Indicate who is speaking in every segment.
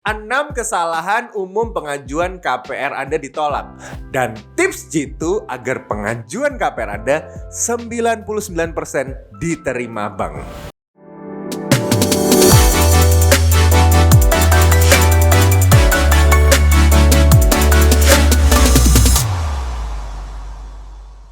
Speaker 1: 6 kesalahan umum pengajuan KPR Anda ditolak. Dan tips jitu agar pengajuan KPR Anda 99% diterima bank.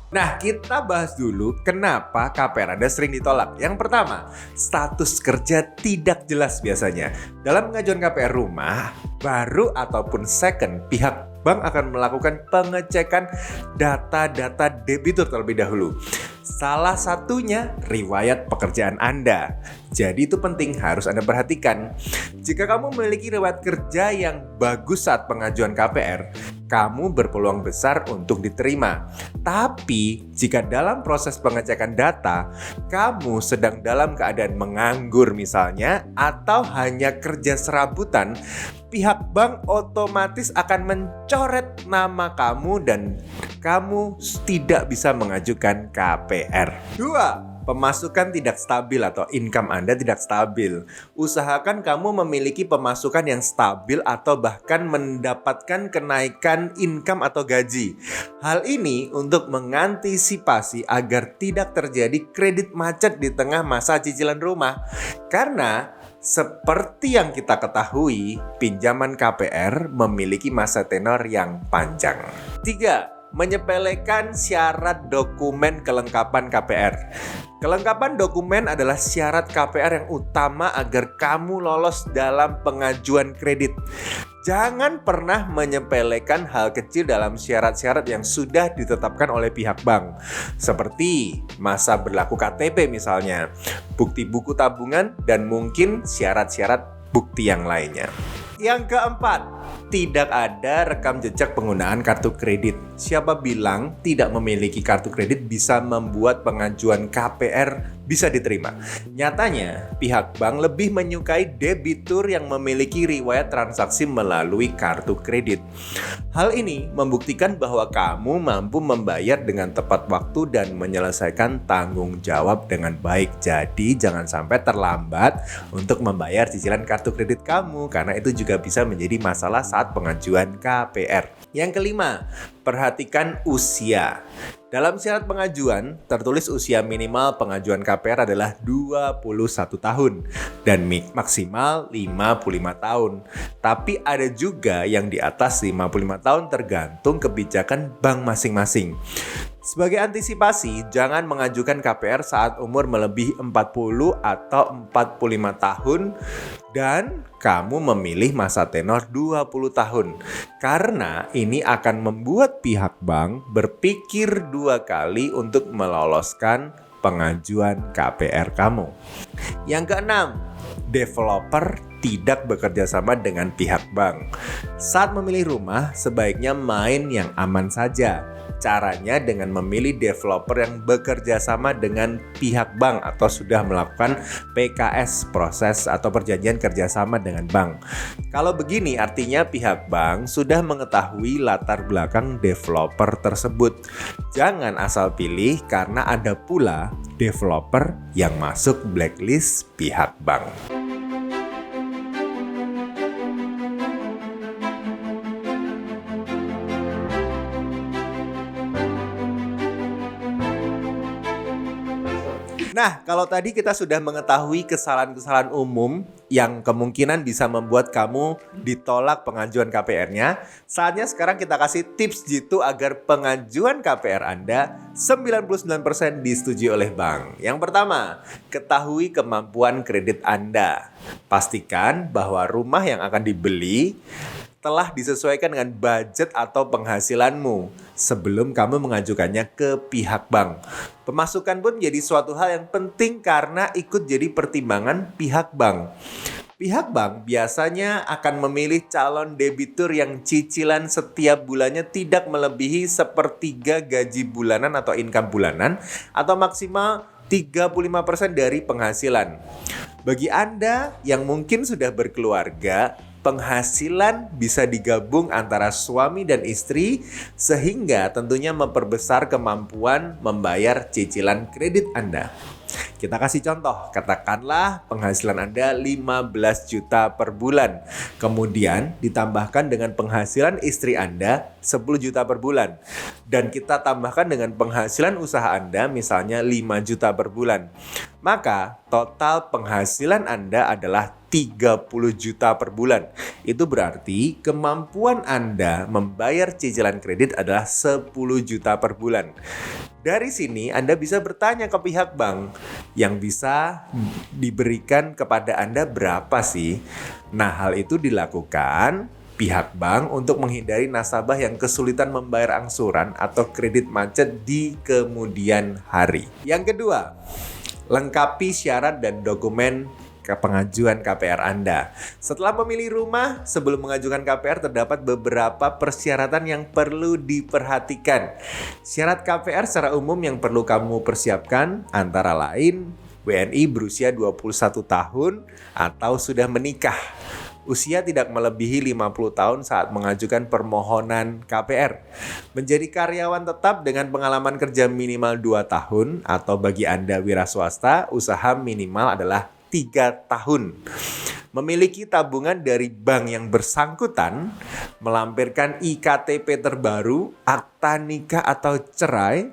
Speaker 1: Nah, kita bahas dulu kenapa KPR Anda sering ditolak. Yang pertama, status kerja tidak jelas biasanya. Dalam pengajuan KPR rumah, baru ataupun second, pihak bank akan melakukan pengecekan data-data debitur terlebih dahulu. Salah satunya riwayat pekerjaan Anda. Jadi itu penting, harus Anda perhatikan. Jika kamu memiliki riwayat kerja yang bagus saat pengajuan KPR, kamu berpeluang besar untuk diterima. Tapi, jika dalam proses pengecekan data, kamu sedang dalam keadaan menganggur misalnya, atau hanya kerja serabutan, pihak bank otomatis akan mencoret nama kamu dan kamu tidak bisa mengajukan KPR. 2. Pemasukan tidak stabil atau income Anda tidak stabil. Usahakan kamu memiliki pemasukan yang stabil atau bahkan mendapatkan kenaikan income atau gaji. Hal ini untuk mengantisipasi agar tidak terjadi kredit macet di tengah masa cicilan rumah. Karena seperti yang kita ketahui, pinjaman KPR memiliki masa tenor yang panjang. 3. Menyepelekan syarat dokumen kelengkapan KPR. Kelengkapan dokumen adalah syarat KPR yang utama agar kamu lolos dalam pengajuan kredit. Jangan pernah menyepelekan hal kecil dalam syarat-syarat yang sudah ditetapkan oleh pihak bank. Seperti masa berlaku KTP misalnya, bukti buku tabungan, dan mungkin syarat-syarat bukti yang lainnya. Yang keempat, tidak ada rekam jejak penggunaan kartu kredit. Siapa bilang tidak memiliki kartu kredit bisa membuat pengajuan KPR bisa diterima? Nyatanya, pihak bank lebih menyukai debitur yang memiliki riwayat transaksi melalui kartu kredit. Hal ini membuktikan bahwa kamu mampu membayar dengan tepat waktu dan menyelesaikan tanggung jawab dengan baik. Jadi, jangan sampai terlambat untuk membayar cicilan kartu kredit kamu, karena itu juga bisa menjadi masalah saat pengajuan KPR. Yang kelima, perhatikan usia. Dalam syarat pengajuan, tertulis usia minimal pengajuan KPR adalah 21 tahun dan maksimal 55 tahun. Tapi ada juga yang di atas 55 tahun tergantung kebijakan bank masing-masing. Sebagai antisipasi, jangan mengajukan KPR saat umur melebihi 40 atau 45 tahun dan kamu memilih masa tenor 20 tahun. Karena ini akan membuat pihak bank berpikir 2 kali untuk meloloskan pengajuan KPR kamu. Yang keenam, developer tidak bekerja sama dengan pihak bank. Saat memilih rumah, sebaiknya main yang aman saja. Caranya dengan memilih developer yang bekerja sama dengan pihak bank atau sudah melakukan PKS, proses atau perjanjian kerjasama dengan bank. Kalau begini artinya pihak bank sudah mengetahui latar belakang developer tersebut. Jangan asal pilih karena ada pula developer yang masuk blacklist pihak bank. Nah, kalau tadi kita sudah mengetahui kesalahan-kesalahan umum yang kemungkinan bisa membuat kamu ditolak pengajuan KPR-nya, saatnya sekarang kita kasih tips jitu agar pengajuan KPR Anda 99% disetujui oleh bank. Yang pertama, ketahui kemampuan kredit Anda. Pastikan bahwa rumah yang akan dibeli telah disesuaikan dengan budget atau penghasilanmu sebelum kamu mengajukannya ke pihak bank. Pemasukan pun menjadi suatu hal yang penting karena ikut jadi pertimbangan pihak bank. Pihak bank biasanya akan memilih calon debitur yang cicilan setiap bulannya tidak melebihi sepertiga gaji bulanan atau income bulanan atau maksimal 35% dari penghasilan. Bagi Anda yang mungkin sudah berkeluarga, penghasilan bisa digabung antara suami dan istri sehingga tentunya memperbesar kemampuan membayar cicilan kredit Anda. Kita kasih contoh, katakanlah penghasilan Anda 15 juta per bulan. Kemudian ditambahkan dengan penghasilan istri Anda 10 juta per bulan. Dan kita tambahkan dengan penghasilan usaha Anda misalnya 5 juta per bulan. Maka total penghasilan Anda adalah 30 juta per bulan. Itu berarti kemampuan Anda membayar cicilan kredit adalah 10 juta per bulan. Dari sini Anda bisa bertanya ke pihak bank yang bisa diberikan kepada Anda berapa sih? Nah, hal itu dilakukan pihak bank untuk menghindari nasabah yang kesulitan membayar angsuran atau kredit macet di kemudian hari. Yang kedua, lengkapi syarat dan dokumen pengajuan KPR Anda. Setelah memilih rumah, sebelum mengajukan KPR terdapat beberapa persyaratan yang perlu diperhatikan. Syarat KPR secara umum yang perlu kamu persiapkan antara lain WNI berusia 21 tahun atau sudah menikah. Usia tidak melebihi 50 tahun saat mengajukan permohonan KPR. Menjadi karyawan tetap dengan pengalaman kerja minimal 2 tahun atau bagi Anda wira swasta, usaha minimal adalah 3 tahun. Memiliki tabungan dari bank yang bersangkutan, melampirkan IKTP terbaru, akta nikah atau cerai,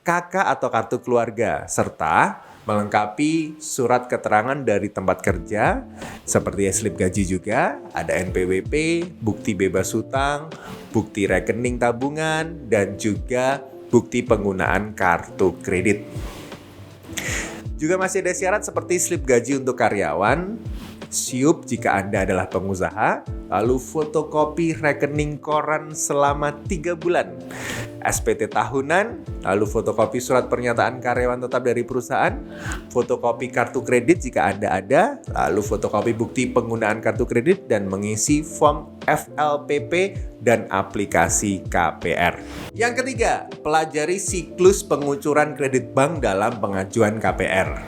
Speaker 1: KK atau kartu keluarga, serta melengkapi surat keterangan dari tempat kerja, seperti slip gaji juga, ada NPWP, bukti bebas hutang, bukti rekening tabungan, dan juga bukti penggunaan kartu kredit. Juga masih ada syarat seperti slip gaji untuk karyawan, SIUP jika Anda adalah pengusaha, lalu fotokopi rekening koran selama 3 bulan, SPT tahunan, lalu fotokopi surat pernyataan karyawan tetap dari perusahaan, fotokopi kartu kredit jika Anda ada, lalu fotokopi bukti penggunaan kartu kredit dan mengisi form FLPP dan aplikasi KPR. Yang ketiga, pelajari siklus pengucuran kredit bank dalam pengajuan KPR.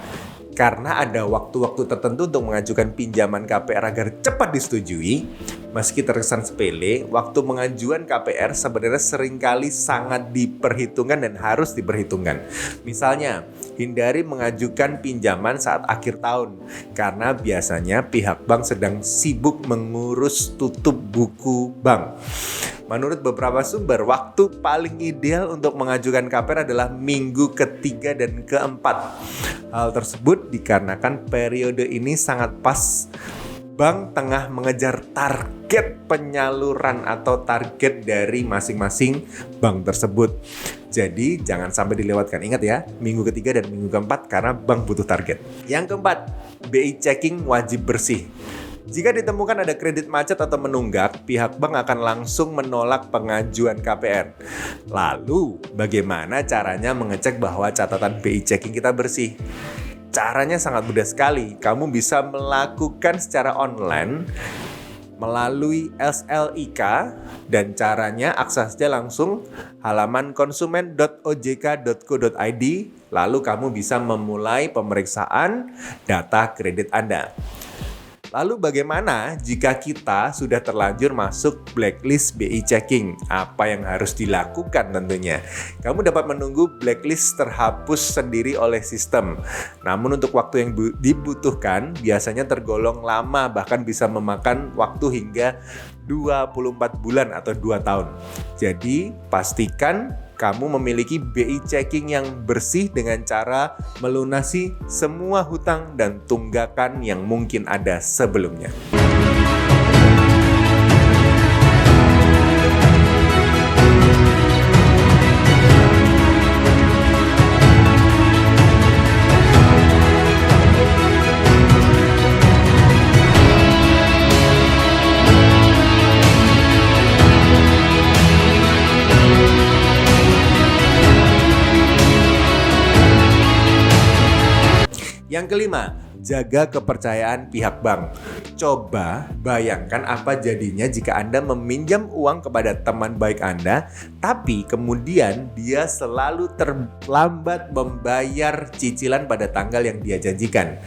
Speaker 1: Karena ada waktu-waktu tertentu untuk mengajukan pinjaman KPR agar cepat disetujui, meski terkesan sepele, waktu pengajuan KPR sebenarnya seringkali sangat diperhitungkan dan harus diperhitungkan. Misalnya, hindari mengajukan pinjaman saat akhir tahun, karena biasanya pihak bank sedang sibuk mengurus tutup buku bank. Menurut beberapa sumber, waktu paling ideal untuk mengajukan KPR adalah minggu ketiga dan keempat. Hal tersebut dikarenakan periode ini sangat pas bank tengah mengejar target penyaluran atau target dari masing-masing bank tersebut. Jadi jangan sampai dilewatkan. Ingat ya, minggu ketiga dan minggu keempat karena bank butuh target. Yang keempat, BI checking wajib bersih. Jika ditemukan ada kredit macet atau menunggak, pihak bank akan langsung menolak pengajuan KPR. Lalu, bagaimana caranya mengecek bahwa catatan BI checking kita bersih? Caranya sangat mudah sekali. Kamu bisa melakukan secara online melalui SLIK dan caranya akses saja langsung halaman konsumen.ojk.co.id, lalu kamu bisa memulai pemeriksaan data kredit Anda. Lalu bagaimana jika kita sudah terlanjur masuk blacklist BI checking? Apa yang harus dilakukan tentunya? Kamu dapat menunggu blacklist terhapus sendiri oleh sistem. Namun untuk waktu yang dibutuhkan biasanya tergolong lama, bahkan bisa memakan waktu hingga 24 bulan atau 2 tahun. Jadi pastikan kamu memiliki BI checking yang bersih dengan cara melunasi semua hutang dan tunggakan yang mungkin ada sebelumnya. Yang kelima, jaga kepercayaan pihak bank. Coba bayangkan apa jadinya jika Anda meminjam uang kepada teman baik Anda, tapi kemudian dia selalu terlambat membayar cicilan pada tanggal yang dia janjikan.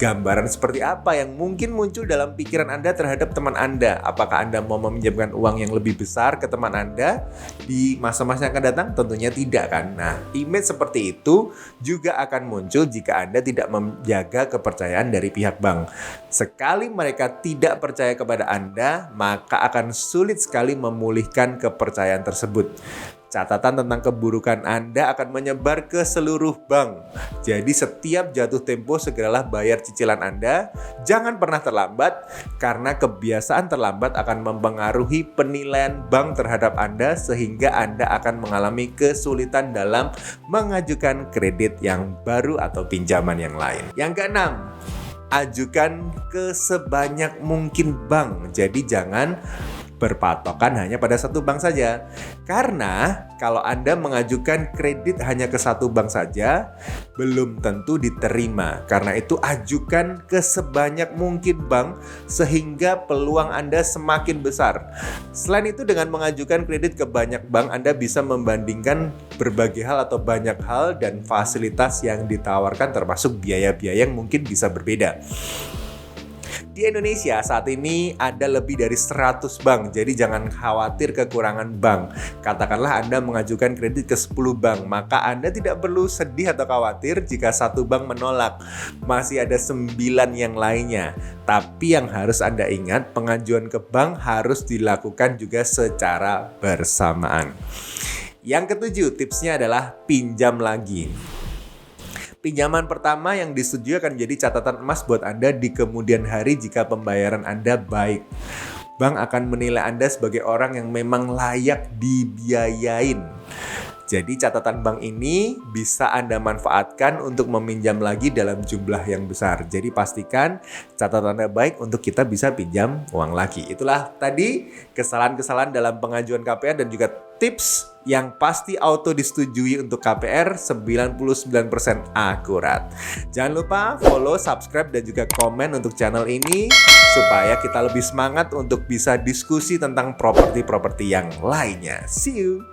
Speaker 1: Gambaran seperti apa yang mungkin muncul dalam pikiran Anda terhadap teman Anda? Apakah Anda mau meminjamkan uang yang lebih besar ke teman Anda di masa-masa yang akan datang? Tentunya tidak kan? Nah, image seperti itu juga akan muncul jika Anda tidak menjaga kepercayaan dari pihak bank. Sekali mereka tidak percaya kepada Anda, maka akan sulit sekali memulihkan kepercayaan tersebut. Catatan tentang keburukan Anda akan menyebar ke seluruh bank. Jadi setiap jatuh tempo segeralah bayar cicilan Anda. Jangan pernah terlambat, karena kebiasaan terlambat akan mempengaruhi penilaian bank terhadap Anda sehingga Anda akan mengalami kesulitan dalam mengajukan kredit yang baru atau pinjaman yang lain. Yang keenam, ajukan ke sebanyak mungkin bank. Jadi jangan berpatokan hanya pada satu bank saja. Karena kalau Anda mengajukan kredit hanya ke satu bank saja, belum tentu diterima. Karena itu ajukan ke sebanyak mungkin bank sehingga peluang Anda semakin besar. Selain itu, dengan mengajukan kredit ke banyak bank, Anda bisa membandingkan berbagai hal atau banyak hal dan fasilitas yang ditawarkan, termasuk biaya-biaya yang mungkin bisa berbeda. Di Indonesia saat ini ada lebih dari 100 bank, jadi jangan khawatir kekurangan bank. Katakanlah Anda mengajukan kredit ke 10 bank, maka Anda tidak perlu sedih atau khawatir jika satu bank menolak. Masih ada 9 yang lainnya. Tapi yang harus Anda ingat, pengajuan ke bank harus dilakukan juga secara bersamaan. Yang ketujuh, tipsnya adalah pinjam lagi. Pinjaman pertama yang disetujui akan menjadi catatan emas buat Anda di kemudian hari jika pembayaran Anda baik. Bank akan menilai Anda sebagai orang yang memang layak dibiayain. Jadi catatan bank ini bisa Anda manfaatkan untuk meminjam lagi dalam jumlah yang besar. Jadi pastikan catatan Anda baik untuk kita bisa pinjam uang lagi. Itulah tadi kesalahan-kesalahan dalam pengajuan KPR dan juga tips yang pasti auto disetujui untuk KPR 99% akurat. Jangan lupa follow, subscribe, dan juga komen untuk channel ini supaya kita lebih semangat untuk bisa diskusi tentang properti-properti yang lainnya. See you!